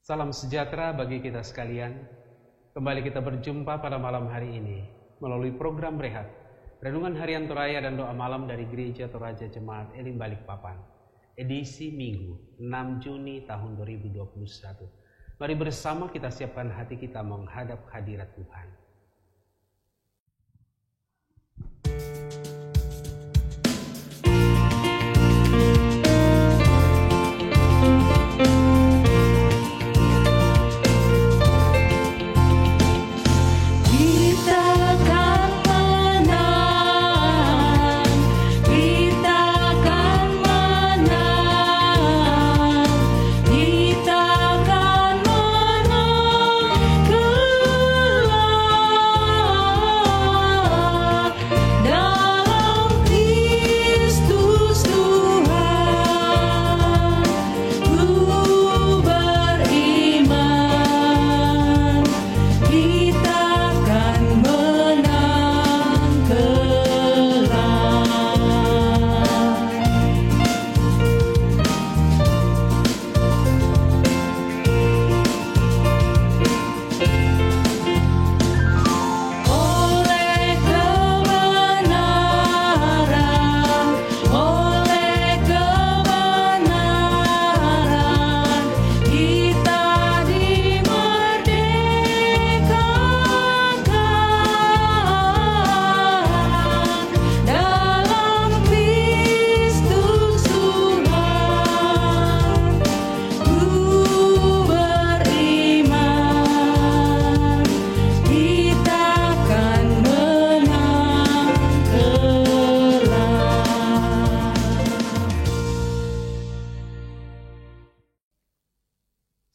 Salam sejahtera bagi kita sekalian. Kembali kita berjumpa pada malam hari ini melalui program Rehat, Renungan Harian Toraya dan Doa Malam dari Gereja Toraja Jemaat Elim Balikpapan, edisi Minggu 6 Juni tahun 2021. Mari bersama kita siapkan hati kita menghadap hadirat Tuhan.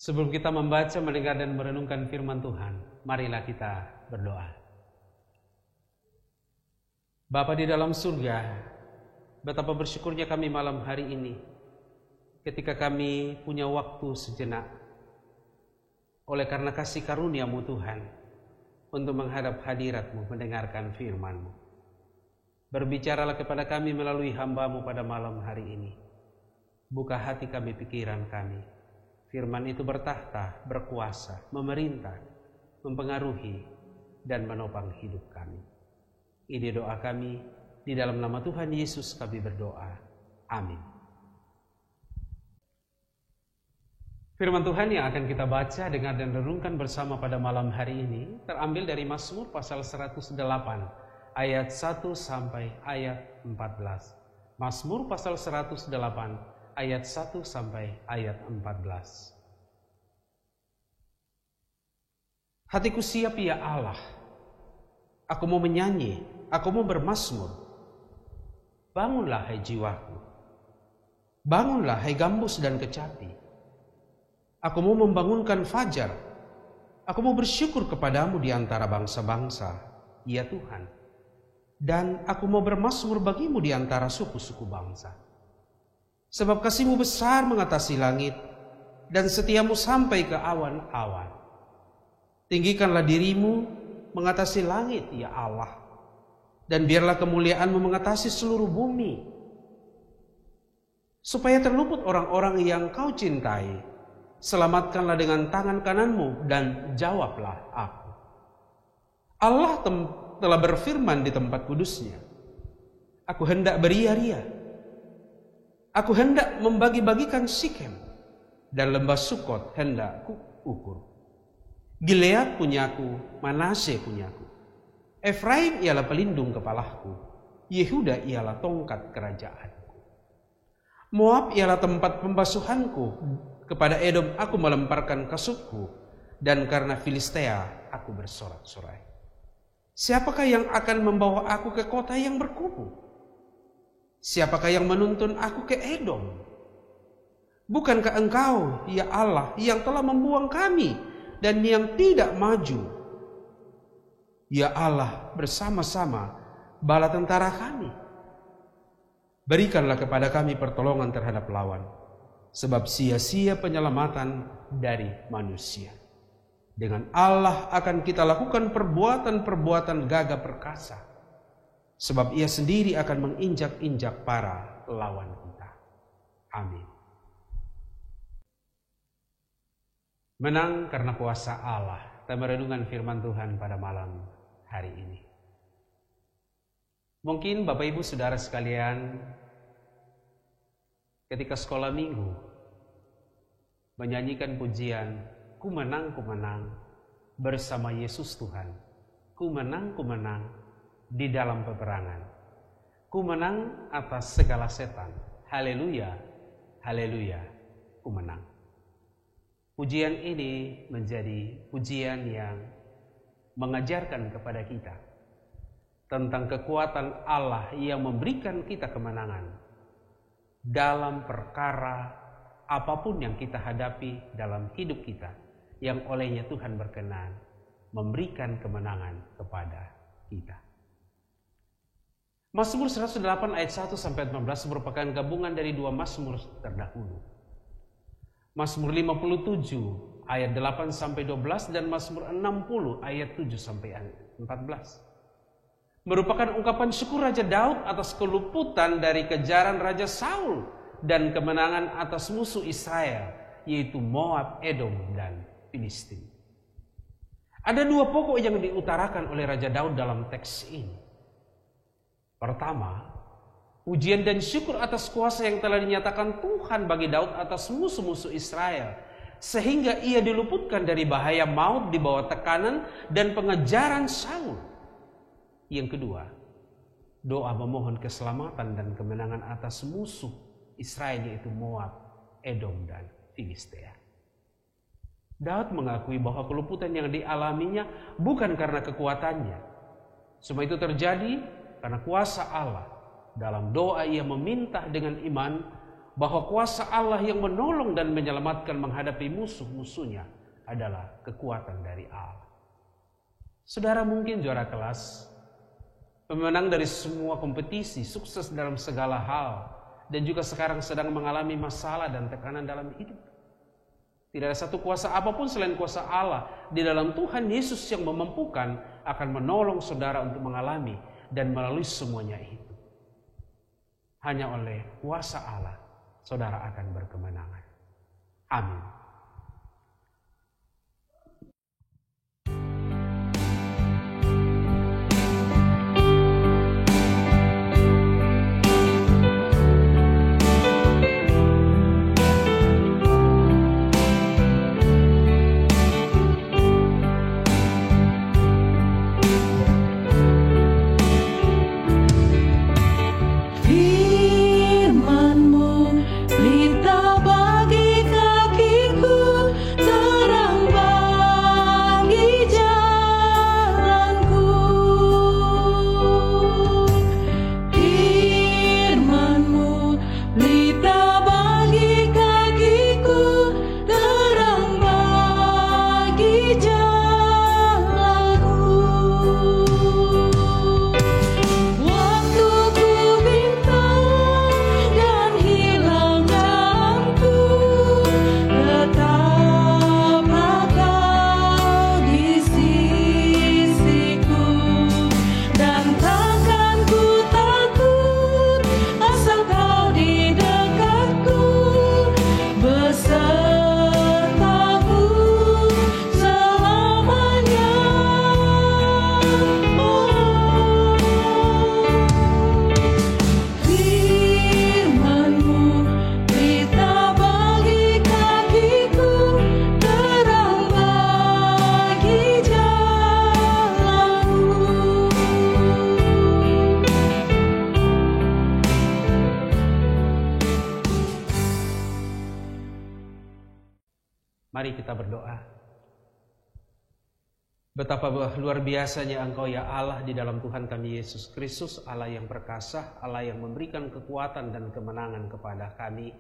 Sebelum kita membaca, mendengar dan merenungkan firman Tuhan, marilah kita berdoa. Bapa di dalam surga, betapa bersyukurnya kami malam hari ini ketika kami punya waktu sejenak oleh karena kasih karunia-Mu Tuhan untuk menghadap hadirat-Mu, mendengarkan firman-Mu. Berbicaralah kepada kami melalui hamba-Mu pada malam hari ini. Buka hati kami, pikiran kami. Firman itu bertahta, berkuasa, memerintah, mempengaruhi, dan menopang hidup kami. Ini doa kami, di dalam nama Tuhan Yesus kami berdoa. Amin. Firman Tuhan yang akan kita baca, dengar dan renungkan bersama pada malam hari ini terambil dari Mazmur pasal 108 ayat 1 sampai ayat 14. Mazmur pasal 108 ayat 1 sampai ayat 14. Hatiku siap ya Allah, aku mau menyanyi, aku mau bermazmur. Bangunlah hai jiwaku, bangunlah hai gambus dan kecapi. Aku mau membangunkan fajar, aku mau bersyukur kepadamu di antara bangsa-bangsa, ya Tuhan. Dan aku mau bermazmur bagimu di antara suku-suku bangsa. Sebab kasih-Mu besar mengatasi langit, dan setia-Mu sampai ke awan-awan. Tinggikanlah diri-Mu mengatasi langit, ya Allah, dan biarlah kemuliaan-Mu mengatasi seluruh bumi. Supaya terluput orang-orang yang Kau cintai, selamatkanlah dengan tangan kanan-Mu, dan jawablah aku. Allah telah berfirman di tempat kudus-Nya, aku hendak beria-ria. Aku hendak membagi-bagikan Sikem, dan lembah Sukot hendak kuukur. Gilead punyaku, Manasye punyaku. Efraim ialah pelindung kepalaku, Yehuda ialah tongkat kerajaanku. Moab ialah tempat pembasuhanku, kepada Edom aku melemparkan kasutku, dan karena Filistea aku bersorak-sorai. Siapakah yang akan membawa aku ke kota yang berkubu? Siapakah yang menuntun aku ke Edom? Bukankah Engkau, ya Allah, yang telah membuang kami dan yang tidak maju? Ya Allah, bersama-sama bala tentara kami. Berikanlah kepada kami pertolongan terhadap lawan, sebab sia-sia penyelamatan dari manusia. Dengan Allah akan kita lakukan perbuatan-perbuatan gagah perkasa, sebab Ia sendiri akan menginjak-injak para lawan kita. Amin. Menang karena kuasa Allah. Tema renungan firman Tuhan pada malam hari ini. Mungkin Bapak Ibu Saudara sekalian ketika sekolah minggu menyanyikan pujian, ku menang bersama Yesus Tuhan. Ku menang di dalam peperangan. Ku menang atas segala setan. Haleluya, haleluya, ku menang. Pujian ini menjadi pujian yang mengajarkan kepada kita tentang kekuatan Allah yang memberikan kita kemenangan dalam perkara apapun yang kita hadapi dalam hidup kita, yang olehnya Tuhan berkenan memberikan kemenangan kepada kita. Mazmur 108 ayat 1-15 merupakan gabungan dari dua mazmur terdahulu. Mazmur 57 ayat 8-12 dan Mazmur 60 ayat 7-14 merupakan ungkapan syukur Raja Daud atas keluputan dari kejaran Raja Saul dan kemenangan atas musuh Israel, yaitu Moab, Edom, dan Filistin. Ada dua pokok yang diutarakan oleh Raja Daud dalam teks ini. Pertama, pujian dan syukur atas kuasa yang telah dinyatakan Tuhan bagi Daud atas musuh-musuh Israel, sehingga ia diluputkan dari bahaya maut di bawah tekanan dan pengejaran Saul. Yang kedua, doa memohon keselamatan dan kemenangan atas musuh Israel, yaitu Moab, Edom, dan Filistia. Daud mengakui bahwa keluputan yang dialaminya bukan karena kekuatannya. Semua itu terjadi karena kuasa Allah. Dalam doa ia meminta dengan iman bahwa kuasa Allah yang menolong dan menyelamatkan menghadapi musuh-musuhnya adalah kekuatan dari Allah. Saudara mungkin juara kelas, pemenang dari semua kompetisi, sukses dalam segala hal, dan juga sekarang sedang mengalami masalah dan tekanan dalam hidup. Tidak ada satu kuasa apapun selain kuasa Allah di dalam Tuhan Yesus yang memampukan akan menolong saudara untuk mengalami dan melalui semuanya itu. Hanya oleh kuasa Allah, saudara akan berkemenangan. Amin. Mari kita berdoa. Betapa luar biasanya Engkau ya Allah di dalam Tuhan kami Yesus Kristus, Allah yang perkasa, Allah yang memberikan kekuatan dan kemenangan kepada kami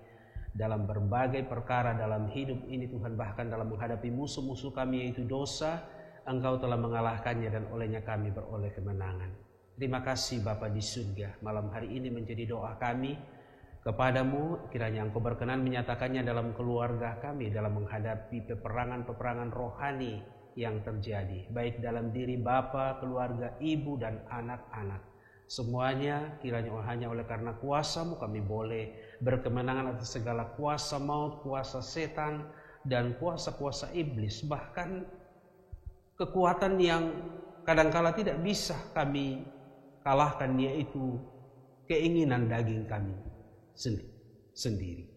dalam berbagai perkara dalam hidup ini Tuhan, bahkan dalam menghadapi musuh-musuh kami yaitu dosa, Engkau telah mengalahkannya dan olehnya kami beroleh kemenangan. Terima kasih Bapa di surga, malam hari ini menjadi doa kami kepadamu, kiranya Engkau berkenan menyatakannya dalam keluarga kami dalam menghadapi peperangan-peperangan rohani yang terjadi, baik dalam diri Bapa, keluarga, ibu, dan anak-anak. Semuanya kiranya hanya oleh karena kuasa-Mu kami boleh berkemenangan atas segala kuasa maut, kuasa setan, dan kuasa-kuasa iblis, bahkan kekuatan yang kadangkala tidak bisa kami kalahkan, yaitu keinginan daging kami sendiri.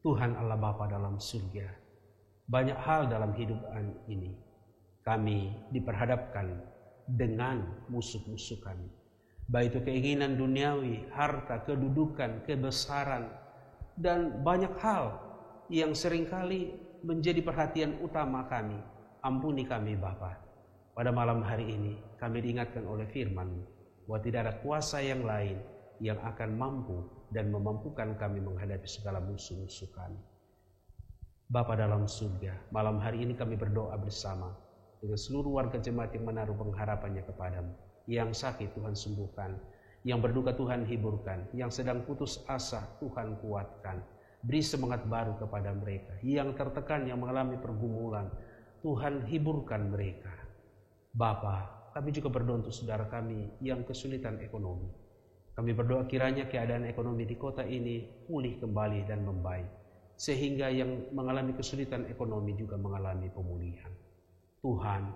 Tuhan Allah Bapa dalam surga, banyak hal dalam hidup ini kami diperhadapkan dengan musuh-musuh kami, baik itu keinginan duniawi, harta, kedudukan, kebesaran, dan banyak hal yang seringkali menjadi perhatian utama kami. Ampuni kami Bapa. Pada malam hari ini kami diingatkan oleh firman-Mu bahwa tidak ada kuasa yang lain yang akan mampu dan memampukan kami menghadapi segala musuh-musuh kami. Bapa dalam surga, malam hari ini kami berdoa bersama dengan seluruh warga jemaat yang menaruh pengharapannya kepadamu. Yang sakit Tuhan sembuhkan, yang berduka Tuhan hiburkan, yang sedang putus asa Tuhan kuatkan. Beri semangat baru kepada mereka, yang tertekan, yang mengalami pergumulan, Tuhan hiburkan mereka. Bapa, kami juga berdoa untuk saudara kami yang kesulitan ekonomi. Kami berdoa kiranya keadaan ekonomi di kota ini pulih kembali dan membaik, sehingga yang mengalami kesulitan ekonomi juga mengalami pemulihan. Tuhan,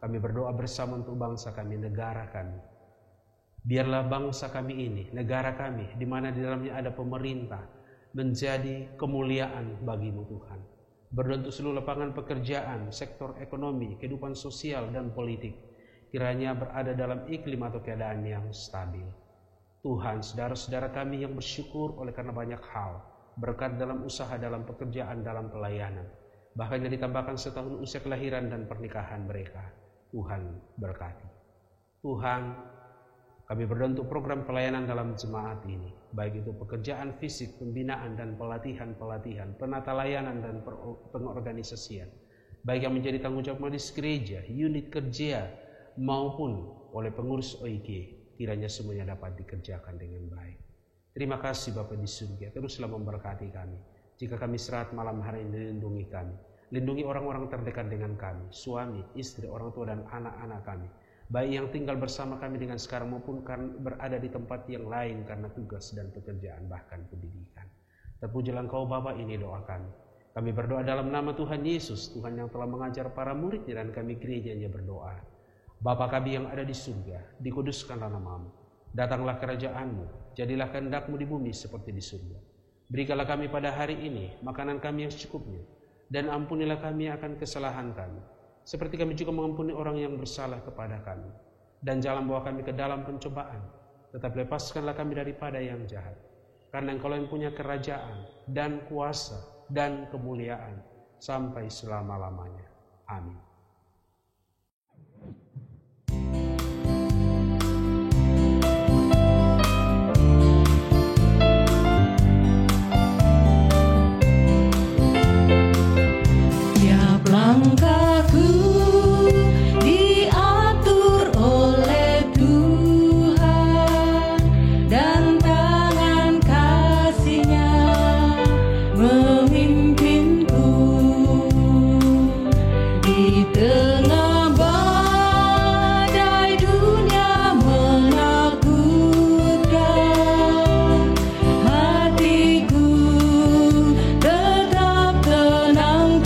kami berdoa bersama untuk bangsa kami, negara kami. Biarlah bangsa kami ini, negara kami, di mana di dalamnya ada pemerintah, menjadi kemuliaan bagi-Mu Tuhan. Berdoa untuk seluruh lapangan pekerjaan, sektor ekonomi, kehidupan sosial dan politik, kiranya berada dalam iklim atau keadaan yang stabil. Tuhan, saudara-saudara kami yang bersyukur oleh karena banyak hal, berkat dalam usaha, dalam pekerjaan, dalam pelayanan, bahkan yang ditambahkan setahun usia kelahiran dan pernikahan mereka, Tuhan berkati. Tuhan, kami berdoa untuk program pelayanan dalam jemaat ini, baik itu pekerjaan fisik, pembinaan dan pelatihan, penata layanan dan pengorganisasian, baik yang menjadi tanggung jawab majelis gereja, unit kerja, maupun oleh pengurus OIG, kiranya semuanya dapat dikerjakan dengan baik. Terima kasih Bapa di surga, teruslah memberkati kami. Jika kami istirahat malam hari ini, lindungi kami. Lindungi orang-orang terdekat dengan kami, suami, istri, orang tua dan anak-anak kami, baik yang tinggal bersama kami dengan sekarang maupun berada di tempat yang lain karena tugas dan pekerjaan bahkan pendidikan. Terpujilah Engkau Bapa, ini doa kami. Kami berdoa dalam nama Tuhan Yesus, Tuhan yang telah mengajar para muridnya dan kami gerejanya berdoa. Bapa kami yang ada di surga, dikuduskanlah nama-Mu. Datanglah kerajaan-Mu, jadilah kehendak-Mu di bumi seperti di surga. Berikanlah kami pada hari ini makanan kami yang secukupnya, dan ampunilah kami akan kesalahan kami, seperti kami juga mengampuni orang yang bersalah kepada kami. Dan jangan bawa kami ke dalam pencobaan, tetapi lepaskanlah kami daripada yang jahat. Karena Engkau yang punya kerajaan dan kuasa dan kemuliaan sampai selama-lamanya. Amin. Langkahku diatur oleh Tuhan, dan tangan kasih-Nya memimpinku di tengah badai dunia menakutkan. Hatiku tetap tenang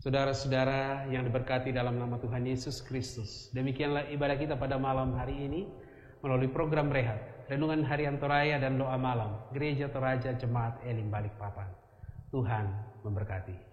Saudara-saudara yang diberkati dalam nama Tuhan Yesus Kristus, demikianlah ibadah kita pada malam hari ini melalui program Rehat, Renungan Harian Toraya dan Doa Malam Gereja Toraja Jemaat Elim Balikpapan. Tuhan memberkati.